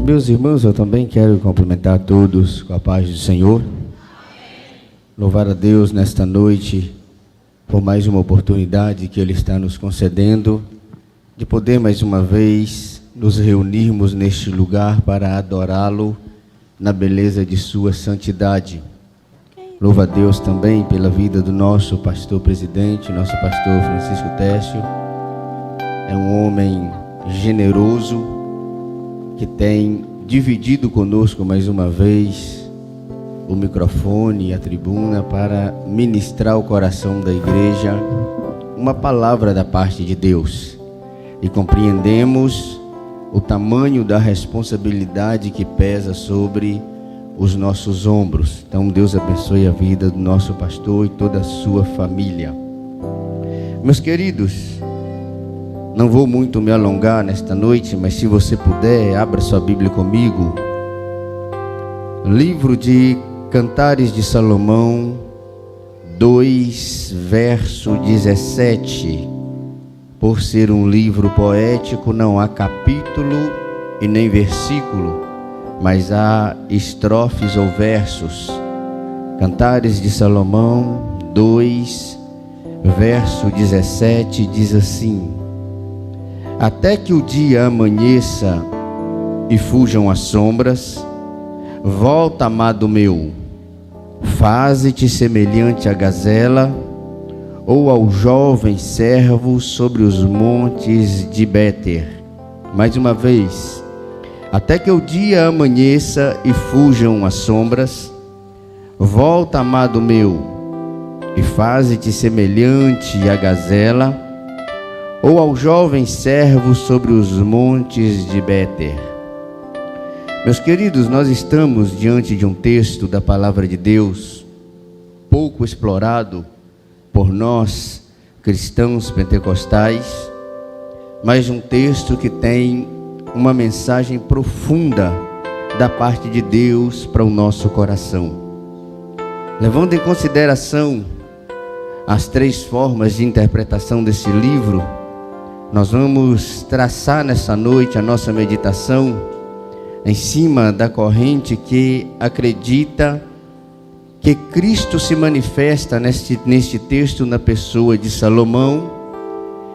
Meus irmãos, eu também quero cumprimentar a todos com a paz do Senhor. Louvar a Deus nesta noite por mais uma oportunidade que Ele está nos concedendo de poder mais uma vez nos reunirmos neste lugar para adorá-lo na beleza de sua santidade. Louva a Deus também pela vida do nosso pastor presidente, nosso pastor Francisco Técio. É um homem generoso que tem dividido conosco mais uma vez o microfone e a tribuna para ministrar ao coração da igreja uma palavra da parte de Deus. E compreendemos o tamanho da responsabilidade que pesa sobre os nossos ombros. Então Deus abençoe a vida do nosso pastor e toda a sua família. Meus queridos, não vou muito me alongar nesta noite, mas se você puder, abra sua Bíblia comigo. Livro de Cantares de Salomão 2, verso 17. Por ser um livro poético, não há capítulo e nem versículo, mas há estrofes ou versos. Cantares de Salomão 2, verso 17 diz assim: até que o dia amanheça e fujam as sombras, volta, amado meu, faze-te semelhante à gazela, ou ao jovem servo sobre os montes de Béter. Mais uma vez, até que o dia amanheça e fujam as sombras, volta, amado meu, e faze-te semelhante à gazela, ou ao jovem servo sobre os montes de Béter. Meus queridos, nós estamos diante de um texto da palavra de Deus, pouco explorado por nós, cristãos pentecostais, mas um texto que tem uma mensagem profunda da parte de Deus para o nosso coração. Levando em consideração as três formas de interpretação desse livro, nós vamos traçar nessa noite a nossa meditação em cima da corrente que acredita que Cristo se manifesta neste texto na pessoa de Salomão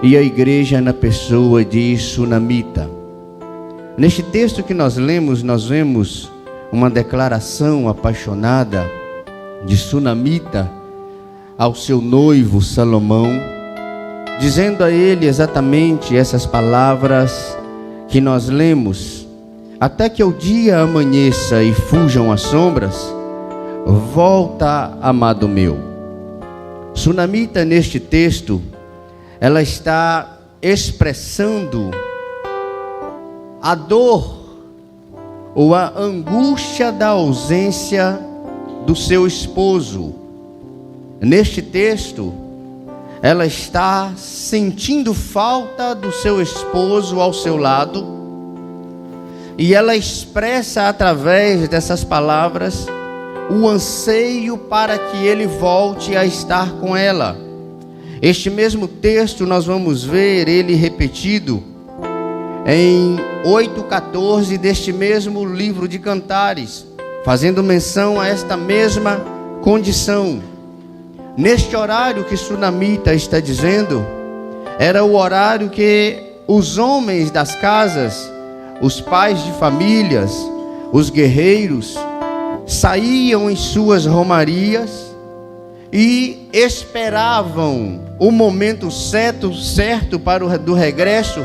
e a igreja na pessoa de Sunamita. Neste texto que nós lemos, nós vemos uma declaração apaixonada de Sunamita ao seu noivo Salomão, dizendo a ele exatamente essas palavras que nós lemos: até que o dia amanheça e fujam as sombras, volta, amado meu. Sunamita, neste texto, ela está expressando a dor ou a angústia da ausência do seu esposo. Neste texto, ela está sentindo falta do seu esposo ao seu lado, e ela expressa através dessas palavras o anseio para que ele volte a estar com ela. Este mesmo texto nós vamos ver ele repetido em 8:14 deste mesmo livro de Cantares, fazendo menção a esta mesma condição. Neste horário que Sunamita está dizendo, era o horário que os homens das casas, os pais de famílias, os guerreiros, saíam em suas romarias e esperavam o momento certo para do regresso,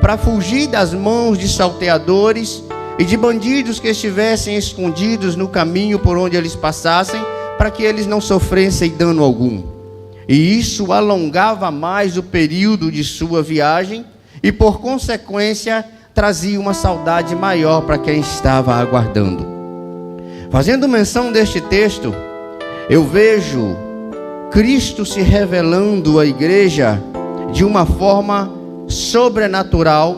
para fugir das mãos de salteadores e de bandidos que estivessem escondidos no caminho por onde eles passassem, para que eles não sofressem dano algum. E isso alongava mais o período de sua viagem e, por consequência, trazia uma saudade maior para quem estava aguardando. Fazendo menção deste texto, eu vejo Cristo se revelando à igreja de uma forma sobrenatural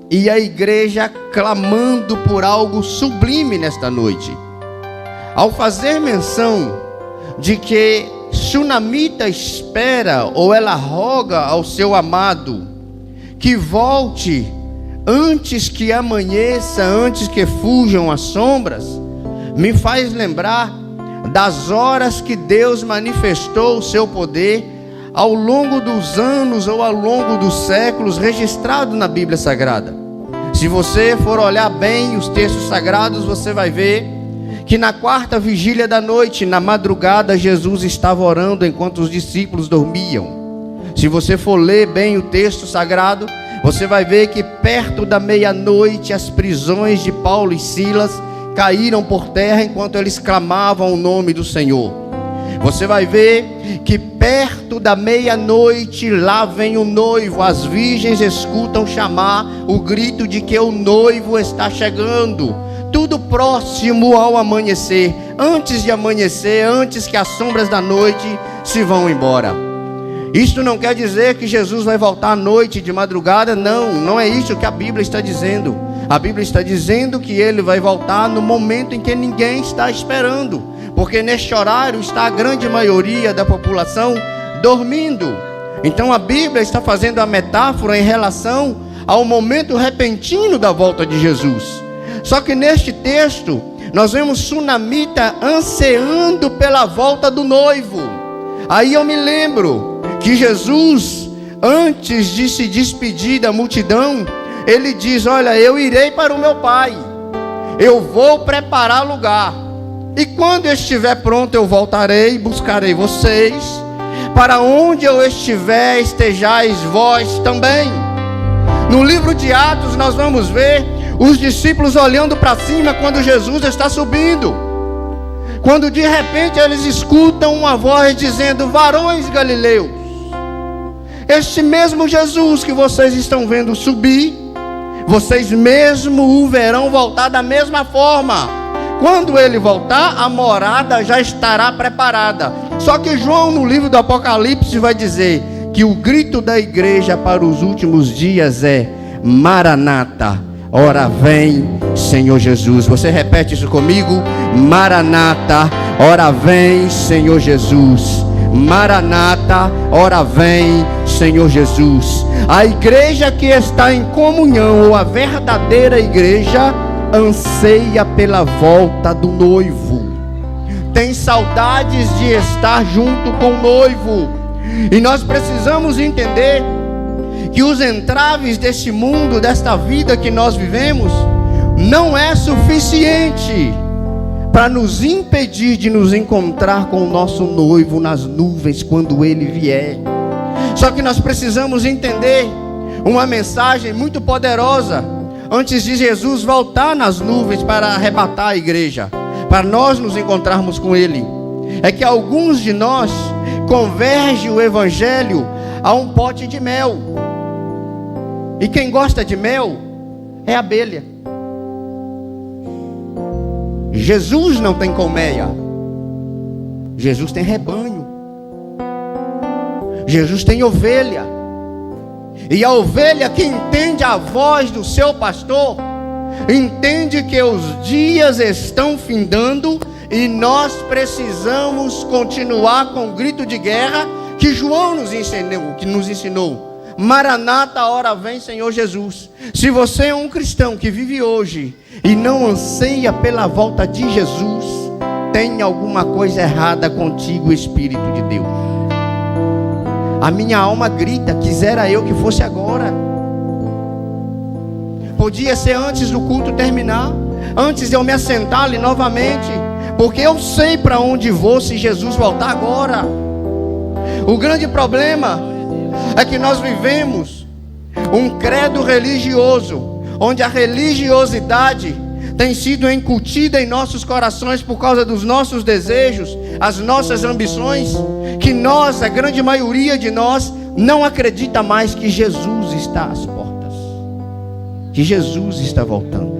e a igreja clamando por algo sublime nesta noite. Ao fazer menção de que Sunamita espera ou ela roga ao seu amado que volte antes que amanheça, antes que fujam as sombras, me faz lembrar das horas que Deus manifestou o seu poder ao longo dos anos ou ao longo dos séculos, registrado na Bíblia Sagrada. Se você for olhar bem os textos sagrados, você vai ver que na quarta vigília da noite, na madrugada, Jesus estava orando enquanto os discípulos dormiam. Se você for ler bem o texto sagrado, você vai ver que perto da meia-noite as prisões de Paulo e Silas caíram por terra enquanto eles clamavam o nome do Senhor. Você vai ver que perto da meia-noite, lá vem o noivo, as virgens escutam chamar o grito de que o noivo está chegando. Tudo próximo ao amanhecer, antes de amanhecer, antes que as sombras da noite se vão embora. Isto não quer dizer que Jesus vai voltar à noite, de madrugada, não é isso que a Bíblia está dizendo. A Bíblia está dizendo que ele vai voltar no momento em que ninguém está esperando, porque neste horário está a grande maioria da população dormindo. Então a Bíblia está fazendo a metáfora em relação ao momento repentino da volta de Jesus. Só que neste texto nós vemos sunamita ansiando pela volta do noivo. Aí eu me lembro que Jesus, antes de se despedir da multidão, ele diz: olha, eu irei para o meu Pai, eu vou preparar lugar, e quando eu estiver pronto eu voltarei e buscarei vocês, para onde eu estiver estejais vós também. No livro de Atos nós vamos ver os discípulos olhando para cima quando Jesus está subindo, quando de repente eles escutam uma voz dizendo: varões galileus, este mesmo Jesus que vocês estão vendo subir, vocês mesmo o verão voltar da mesma forma. Quando ele voltar, a morada já estará preparada. Só que João, no livro do Apocalipse, vai dizer que o grito da igreja para os últimos dias é: Maranata, ora vem, Senhor Jesus. Você repete isso comigo: Maranata, ora vem, Senhor Jesus. Maranata, ora vem, Senhor Jesus. A igreja que está em comunhão, ou a verdadeira igreja, anseia pela volta do noivo, tem saudades de estar junto com o noivo. E nós precisamos entender que os entraves deste mundo, desta vida que nós vivemos, não é suficiente para nos impedir de nos encontrar com o nosso noivo nas nuvens quando ele vier. Só que nós precisamos entender uma mensagem muito poderosa antes de Jesus voltar nas nuvens para arrebatar a igreja, para nós nos encontrarmos com ele. É que alguns de nós converge o evangelho a um pote de mel, e quem gosta de mel é abelha. Jesus não tem colmeia, Jesus tem rebanho, Jesus tem ovelha. E a ovelha que entende a voz do seu pastor, entende que os dias estão findando e nós precisamos continuar com o grito de guerra que João nos ensinou. Maranata, ora vem, Senhor Jesus. Se você é um cristão que vive hoje e não anseia pela volta de Jesus, tem alguma coisa errada contigo, Espírito de Deus. A minha alma grita: quisera eu que fosse agora. Podia ser antes do culto terminar, antes de eu me assentar ali novamente, porque eu sei para onde vou se Jesus voltar agora. O grande problema é que nós vivemos um credo religioso, onde a religiosidade tem sido incutida em nossos corações por causa dos nossos desejos, as nossas ambições, que nós, a grande maioria de nós, não acredita mais que Jesus está às portas, que Jesus está voltando.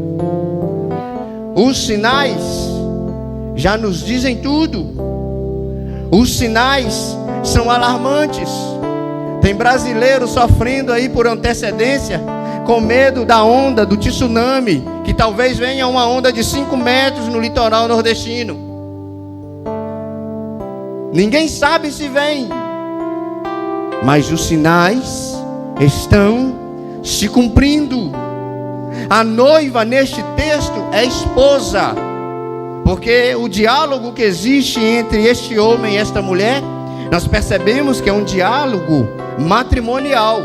Os sinais já nos dizem tudo. Os sinais são alarmantes. Tem brasileiro sofrendo aí por antecedência, com medo da onda, do tsunami, que talvez venha uma onda de 5 metros no litoral nordestino. Ninguém sabe se vem, mas os sinais estão se cumprindo. A noiva neste texto é esposa, porque o diálogo que existe entre este homem e esta mulher, nós percebemos que é um diálogo matrimonial.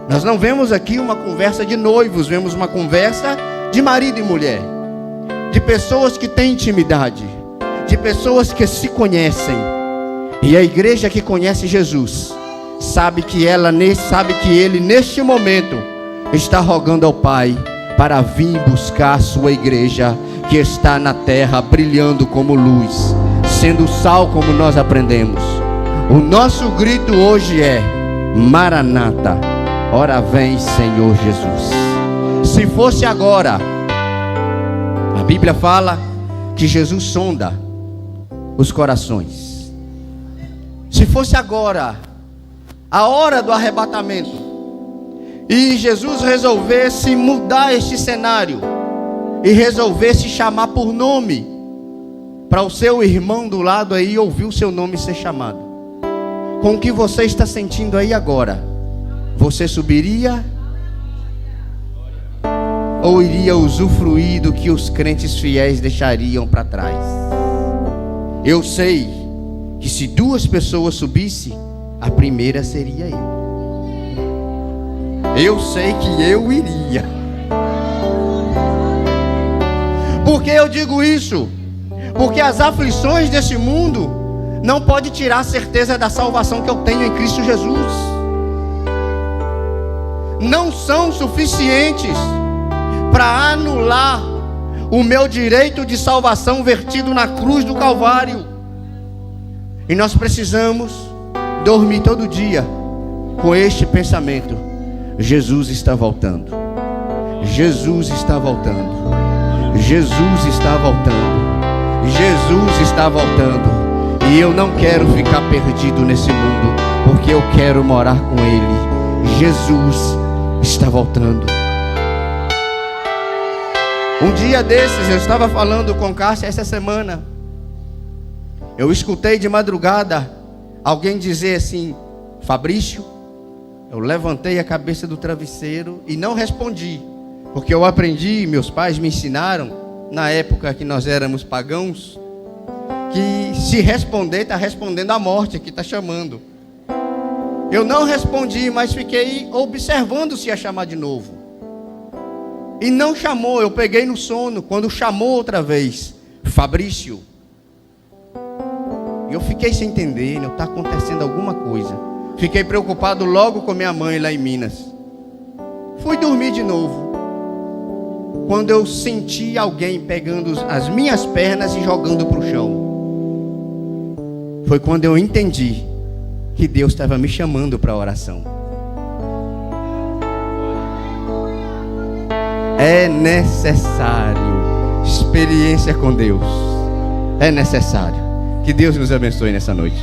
Nós não vemos aqui uma conversa de noivos, vemos uma conversa de marido e mulher, de pessoas que têm intimidade, de pessoas que se conhecem. E a igreja que conhece Jesus sabe que ele neste momento está rogando ao Pai para vir buscar a sua igreja que está na terra brilhando como luz, sendo sal, como nós aprendemos. O nosso grito hoje é: Maranata, ora vem, Senhor Jesus. Se fosse agora, a Bíblia fala que Jesus sonda os corações. Se fosse agora a hora do arrebatamento e Jesus resolvesse mudar este cenário e resolvesse chamar por nome para o seu irmão do lado aí ouvir o seu nome ser chamado, com o que você está sentindo aí agora, você subiria ou iria usufruir do que os crentes fiéis deixariam para trás? Eu sei que se duas pessoas subissem, a primeira seria eu. Eu sei que eu iria. Por que eu digo isso? Porque as aflições desse mundo não podem tirar a certeza da salvação que eu tenho em Cristo Jesus. Não são suficientes para anular o meu direito de salvação vertido na cruz do Calvário. E nós precisamos dormir todo dia com este pensamento: Jesus está voltando. Jesus está voltando. Jesus está voltando. Jesus está voltando. E eu não quero ficar perdido nesse mundo, porque eu quero morar com Ele. Jesus está voltando. Um dia desses, eu estava falando com Cássia essa semana. Eu escutei de madrugada alguém dizer assim: Fabrício. Eu levantei a cabeça do travesseiro e não respondi, porque eu aprendi, meus pais me ensinaram, na época que nós éramos pagãos, que se responder, está respondendo a morte, que está chamando. Eu não respondi, mas fiquei observando se ia chamar de novo. E não chamou, eu peguei no sono. Quando chamou outra vez, Fabrício, eu fiquei sem entender, não está acontecendo alguma coisa. Fiquei preocupado logo com minha mãe lá em Minas. Fui dormir de novo. Quando eu senti alguém pegando as minhas pernas e jogando para o chão, foi quando eu entendi que Deus estava me chamando para a oração. É necessário experiência com Deus. É necessário. Que Deus nos abençoe nessa noite.